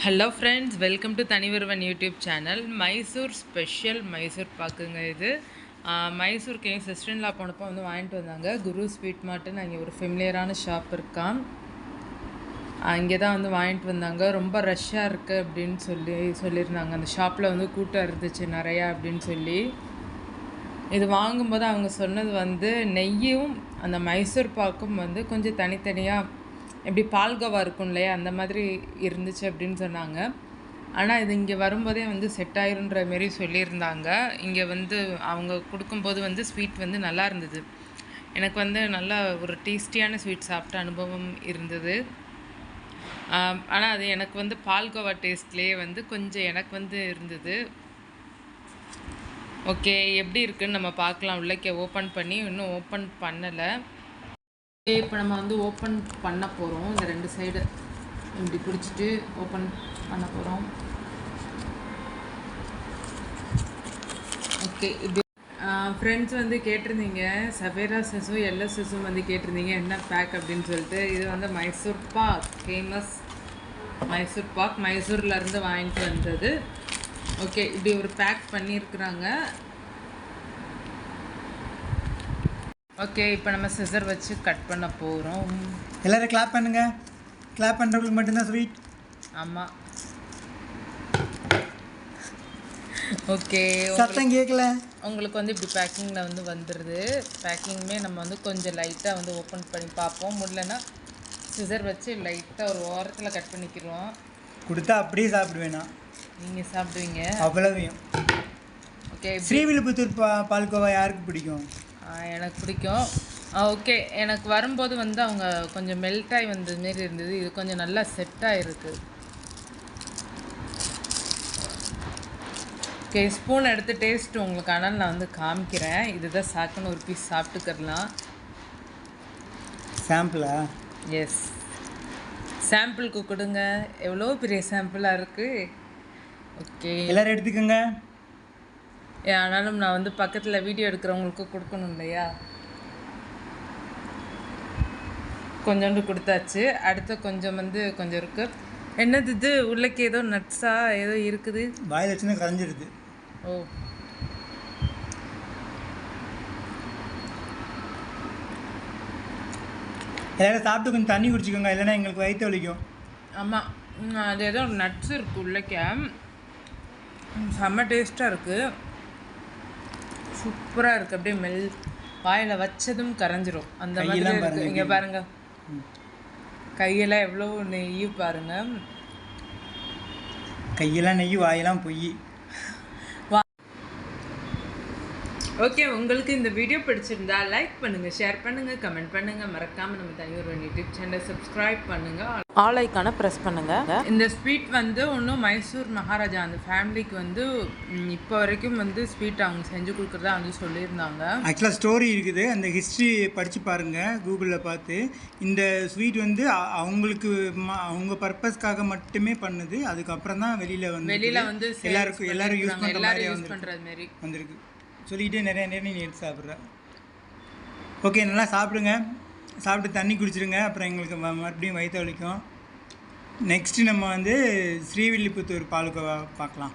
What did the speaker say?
Hello friends, welcome to தனிவருவன் YouTube channel. Mysore special Mysore பாக்குங்க இது. மைசூருக்கு என் சிஸ்டர்லா போனப்போ வந்து வாங்கிட்டு வந்தாங்க. குரு ஸ்வீட் மார்ட்டுன்னு அங்கே ஒரு ஃபெமிலியரான ஷாப் இருக்கான். அங்கே தான் வந்து வாங்கிட்டு வந்தாங்க. ரொம்ப ரஷ்ஷாக இருக்குது அப்படின்னு சொல்லியிருந்தாங்க. அந்த ஷாப்பில் வந்து கூட்டம் இருந்துச்சு நிறையா அப்படின்னு சொல்லி. இது வாங்கும்போது அவங்க சொன்னது வந்து நெய்யும் அந்த மைசூர் பாக்கும் வந்து கொஞ்சம் தனித்தனியாக எப்படி பால்கோவா இருக்கும் இல்லையா, அந்த மாதிரி இருந்துச்சு அப்படின்னு சொன்னாங்க. ஆனால் இது இங்கே வரும்போதே வந்து செட் ஆயிருன்ற மாரி சொல்லியிருந்தாங்க. இங்கே வந்து அவங்க கொடுக்கும்போது வந்து ஸ்வீட் வந்து நல்லா இருந்தது. எனக்கு வந்து நல்லா ஒரு டேஸ்டியான ஸ்வீட் சாப்பிட்ட அனுபவம் இருந்தது. ஆனால் அது எனக்கு வந்து பால்கோவா டேஸ்ட்லேயே வந்து கொஞ்சம் எனக்கு வந்து இருந்தது. ஓகே, எப்படி இருக்குதுன்னு நம்ம பார்க்கலாம். உள்ளே ஓப்பன் பண்ணி இன்னும் ஓப்பன் பண்ணலை. இப்போ நம்ம வந்து ஓப்பன் பண்ண போகிறோம். இந்த ரெண்டு சைடு இப்படி பிடிச்சிட்டு ஓப்பன் பண்ண போகிறோம். ஓகே, இப்படி ஃப்ரெண்ட்ஸ் வந்து கேட்டிருந்தீங்க, சவேரா செஸும் எல்எஸ் செஸும் வந்து கேட்டிருந்தீங்க என்ன பேக் அப்படின்னு சொல்லிட்டு. இது வந்து மைசூர் பாக், ஃபேமஸ் மைசூர் பாக், மைசூர்லேருந்து வாங்கிட்டு வந்தது. ஓகே, இப்படி ஒரு பேக் பண்ணியிருக்கிறாங்க. ஓகே, இப்போ நம்ம சிசர் வச்சு கட் பண்ண போகிறோம். எல்லோரும் கிளாப் பண்ணுங்க. கிளாப் பண்ணுறவங்களுக்கு மட்டும்தான் ஸ்வீட். ஆமாம். ஓகே, சத்தம் கேட்கல. உங்களுக்கு வந்து இப்படி பேக்கிங்கில் வந்து வந்துடுது. பேக்கிங்குமே நம்ம வந்து கொஞ்சம் லைட்டாக வந்து ஓப்பன் பண்ணி பார்ப்போம். முடியலன்னா சிசர் வச்சு லைட்டாக ஒரு ஓரத்தில் கட் பண்ணிக்கிறோம். கொடுத்தா அப்படியே சாப்பிடுவேண்ணா. நீங்கள் சாப்பிடுவீங்க அவ்வளவையும். ஓகே, ஸ்ரீவில்லிபுத்தூர் பால்கோவா யாருக்கு பிடிக்கும்? எனக்கு பிடிக்கும். ஓகே, எனக்கு வரும்போது வந்து அவங்க கொஞ்சம் மெல்ட்டாகி வந்தது மாரி இருந்தது. இது கொஞ்சம் நல்லா செட்டாக இருக்குது. ஓகே, ஸ்பூன் எடுத்து டேஸ்ட்டு உங்களுக்கு ஆனால் நான் வந்து காமிக்கிறேன். இதுதான் சாக்குன்னு ஒரு பீஸ் சாப்பிட்டுக்கலாம். சாம்பிளா? எஸ், சாம்பிளுக்கு கொடுங்க. எவ்வளோ பெரிய சாம்பிளாக இருக்குது. ஓகே, எல்லோரும் எடுத்துக்கோங்க. ஆனாலும் நான் வந்து பக்கத்தில் வீடியோ எடுக்கிறவங்களுக்கு கொடுக்கணும் இல்லையா. கொஞ்சோண்டு கொடுத்தாச்சு. அடுத்து கொஞ்சம் வந்து கொஞ்சம் இருக்குது. என்னது இது? உள்ளக்கு ஏதோ நட்ஸா ஏதோ இருக்குது. வாயில் வச்சுன்னா கரைஞ்சிருது. ஓ, எல்லோரும் சாப்பிட்டு கொஞ்சம் தண்ணி குடிச்சிக்கோங்க, இல்லைன்னா எங்களுக்கு வயிற்று வலிக்கும். ஆமாம், அது ஏதோ நட்ஸ் இருக்குது உள்ளக்க. செம்ம டேஸ்ட்டாக இருக்குது. சூப்பராக இருக்குது. அப்படியே வாயில் வச்சதும் கரைஞ்சிரும் அந்த மாதிரி இருக்குது. இங்கே பாருங்கள், கையெல்லாம் எவ்வளோ நெய் பாருங்கள். கையெல்லாம் நெய், வாயெல்லாம் பொய். ஓகே, உங்களுக்கு இந்த வீடியோ பிடிச்சிருந்தா லைக் பண்ணுங்கள், ஷேர் பண்ணுங்கள், கமெண்ட் பண்ணுங்கள். மறக்காமல் நம்ம தனிவருவன் யூடியூப் சேனலை சப்ஸ்கிரைப் பண்ணுங்கள். ஆல் ஐக்கானை ப்ரெஸ் பண்ணுங்கள். இந்த ஸ்வீட் வந்து ஒன்றும் மைசூர் மகாராஜா அந்த ஃபேமிலிக்கு வந்து இப்போ வரைக்கும் வந்து ஸ்வீட் அவங்க செஞ்சு கொடுக்குறதா வந்து சொல்லியிருந்தாங்க. ஆக்சுவலாக ஸ்டோரி இருக்குது, அந்த ஹிஸ்ட்ரி படித்து பாருங்கள் கூகுளில் பார்த்து. இந்த ஸ்வீட் வந்து அவங்களுக்கு அவங்க பர்பஸ்க்காக மட்டுமே பண்ணுது. அதுக்கப்புறம் தான் வெளியில் வந்து எல்லாரும் யூஸ் பண்ணுறது மாதிரி வந்திருக்கு. சொல்லிக்கிட்டே நிறைய நீ எடுத்து சாப்பிட்றேன். ஓகே, நல்லா சாப்பிடுங்க. சாப்பிட்டு தண்ணி குடிச்சிடுங்க. அப்புறம் எங்களுக்கு மறுபடியும் வயிற்று வலிக்கும். நெக்ஸ்ட்டு நம்ம வந்து ஸ்ரீவில்லிபுத்தூர் பால்கோவா பார்க்கலாம்.